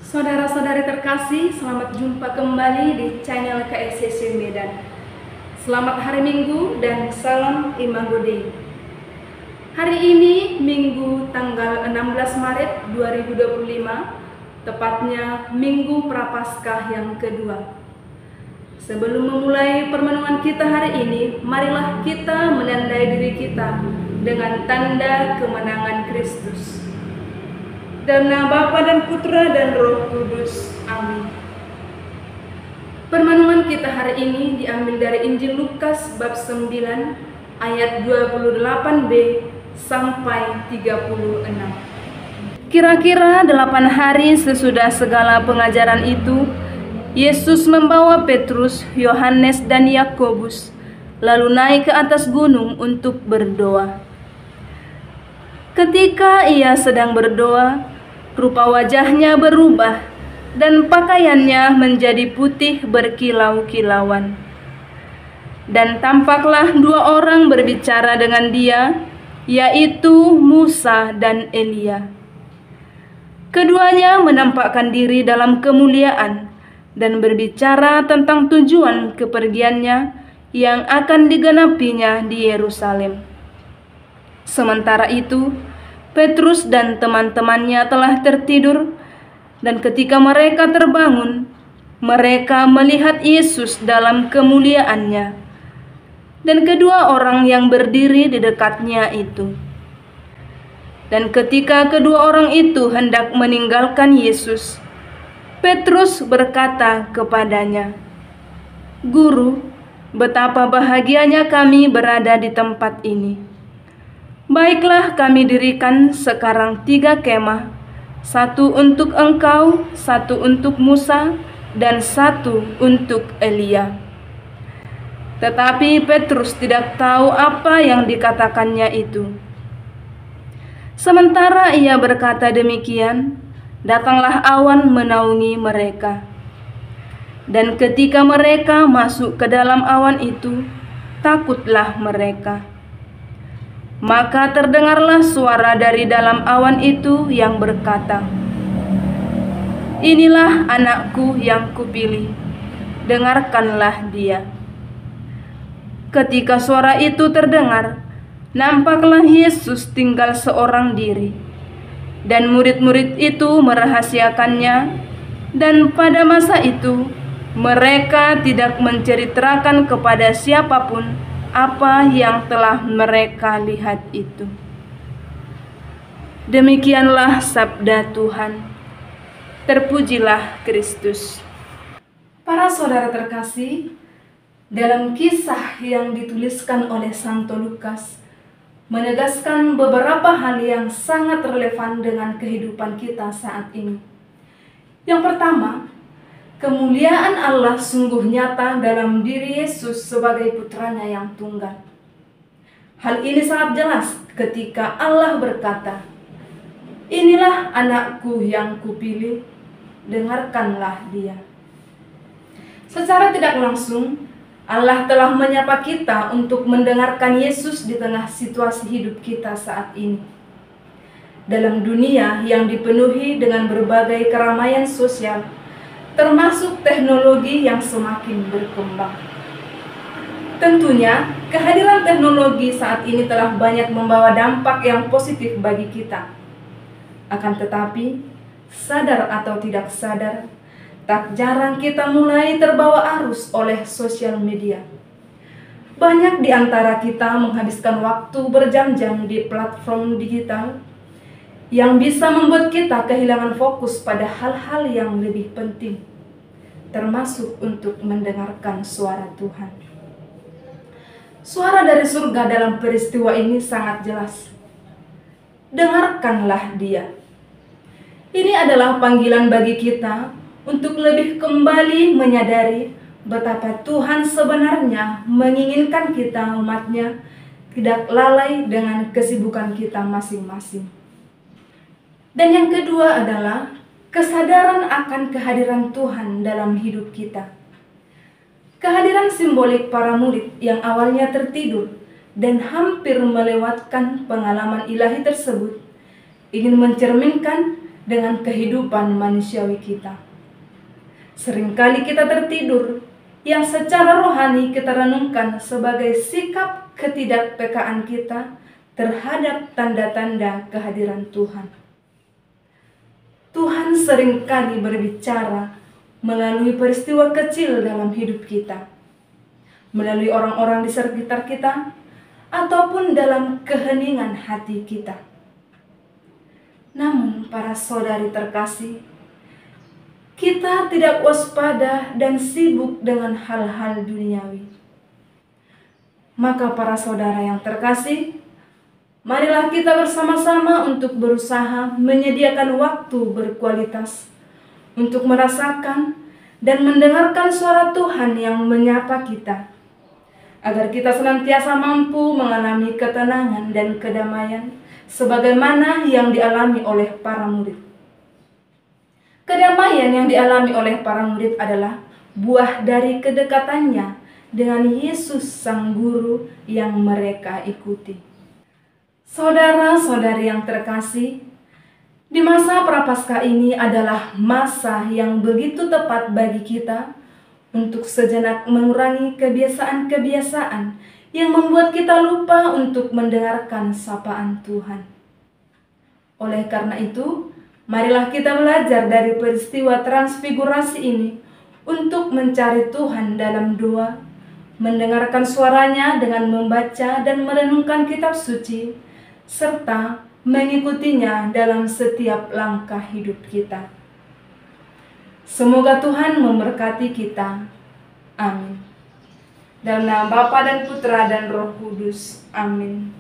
Saudara-saudari terkasih, selamat jumpa kembali di channel KSCC Medan. Selamat hari Minggu dan salam Imago Dei. Hari ini Minggu tanggal 16 Maret 2025, tepatnya Minggu Prapaskah yang kedua. Sebelum memulai permenungan kita hari ini, marilah kita menandai diri kita dengan tanda kemenangan Kristus. Dalam nama Bapa dan Putra dan Roh Kudus. Amin. Permenungan kita hari ini diambil dari Injil Lukas bab 9 ayat 28b sampai 36. Kira-kira 8 hari sesudah segala pengajaran itu, Yesus membawa Petrus, Yohanes dan Yakobus lalu naik ke atas gunung untuk berdoa. Ketika ia sedang berdoa, rupa wajahnya berubah dan pakaiannya menjadi putih berkilau-kilauan. Dan tampaklah 2 orang berbicara dengan dia, yaitu Musa dan Elia. Keduanya menampakkan diri dalam kemuliaan dan berbicara tentang tujuan kepergiannya yang akan digenapinya di Yerusalem. Sementara itu, Petrus dan teman-temannya telah tertidur, dan ketika mereka terbangun, mereka melihat Yesus dalam kemuliaannya, dan kedua orang yang berdiri di dekatnya itu. Dan ketika kedua orang itu hendak meninggalkan Yesus, Petrus berkata kepadanya, "Guru, betapa bahagianya kami berada di tempat ini. Baiklah, kami dirikan sekarang 3 kemah, 1 untuk engkau, 1 untuk Musa, dan 1 untuk Elia." Tetapi Petrus tidak tahu apa yang dikatakannya itu. Sementara ia berkata demikian, datanglah awan menaungi mereka. Dan ketika mereka masuk ke dalam awan itu, takutlah mereka. Maka terdengarlah suara dari dalam awan itu yang berkata, "Inilah anakku yang kupilih, dengarkanlah dia." Ketika suara itu terdengar, nampaklah Yesus tinggal seorang diri, dan murid-murid itu merahasiakannya, dan pada masa itu mereka tidak menceritakan kepada siapapun apa yang telah mereka lihat itu. Demikianlah sabda Tuhan. Terpujilah Kristus. Para saudara terkasih, dalam kisah yang dituliskan oleh Santo Lukas menegaskan beberapa hal yang sangat relevan dengan kehidupan kita saat ini. Yang pertama, kemuliaan Allah sungguh nyata dalam diri Yesus sebagai putranya yang tunggal. Hal ini sangat jelas ketika Allah berkata, "Inilah anakku yang kupilih, dengarkanlah dia." Secara tidak langsung, Allah telah menyapa kita untuk mendengarkan Yesus di tengah situasi hidup kita saat ini. Dalam dunia yang dipenuhi dengan berbagai keramaian sosial, termasuk teknologi yang semakin berkembang. Tentunya, kehadiran teknologi saat ini telah banyak membawa dampak yang positif bagi kita. Akan tetapi, sadar atau tidak sadar, tak jarang kita mulai terbawa arus oleh sosial media. Banyak di antara kita menghabiskan waktu berjam-jam di platform digital yang bisa membuat kita kehilangan fokus pada hal-hal yang lebih penting, termasuk untuk mendengarkan suara Tuhan. Suara dari surga dalam peristiwa ini sangat jelas. Dengarkanlah dia. Ini adalah panggilan bagi kita untuk lebih kembali menyadari betapa Tuhan sebenarnya menginginkan kita umatnya tidak lalai dengan kesibukan kita masing-masing. Dan yang kedua adalah kesadaran akan kehadiran Tuhan dalam hidup kita. Kehadiran simbolik para murid yang awalnya tertidur dan hampir melewatkan pengalaman ilahi tersebut ingin mencerminkan dengan kehidupan manusiawi kita. Seringkali kita tertidur, yang secara rohani kita renungkan sebagai sikap ketidakpekaan kita terhadap tanda-tanda kehadiran Tuhan. Tuhan seringkali berbicara melalui peristiwa kecil dalam hidup kita, melalui orang-orang di sekitar kita, ataupun dalam keheningan hati kita. Namun, para saudari terkasih, kita tidak waspada dan sibuk dengan hal-hal duniawi. Maka para saudara yang terkasih, marilah kita bersama-sama untuk berusaha menyediakan waktu berkualitas untuk merasakan dan mendengarkan suara Tuhan yang menyapa kita, agar kita senantiasa mampu mengalami ketenangan dan kedamaian sebagaimana yang dialami oleh para murid. Kedamaian yang dialami oleh para murid adalah buah dari kedekatannya dengan Yesus Sang Guru yang mereka ikuti. Saudara-saudari yang terkasih, di masa Prapaskah ini adalah masa yang begitu tepat bagi kita untuk sejenak mengurangi kebiasaan-kebiasaan yang membuat kita lupa untuk mendengarkan sapaan Tuhan. Oleh karena itu, marilah kita belajar dari peristiwa transfigurasi ini untuk mencari Tuhan dalam doa, mendengarkan suaranya dengan membaca dan merenungkan kitab suci, serta mengikutinya dalam setiap langkah hidup kita. Semoga Tuhan memberkati kita. Amin. Dalam nama Bapa dan Putra dan Roh Kudus. Amin.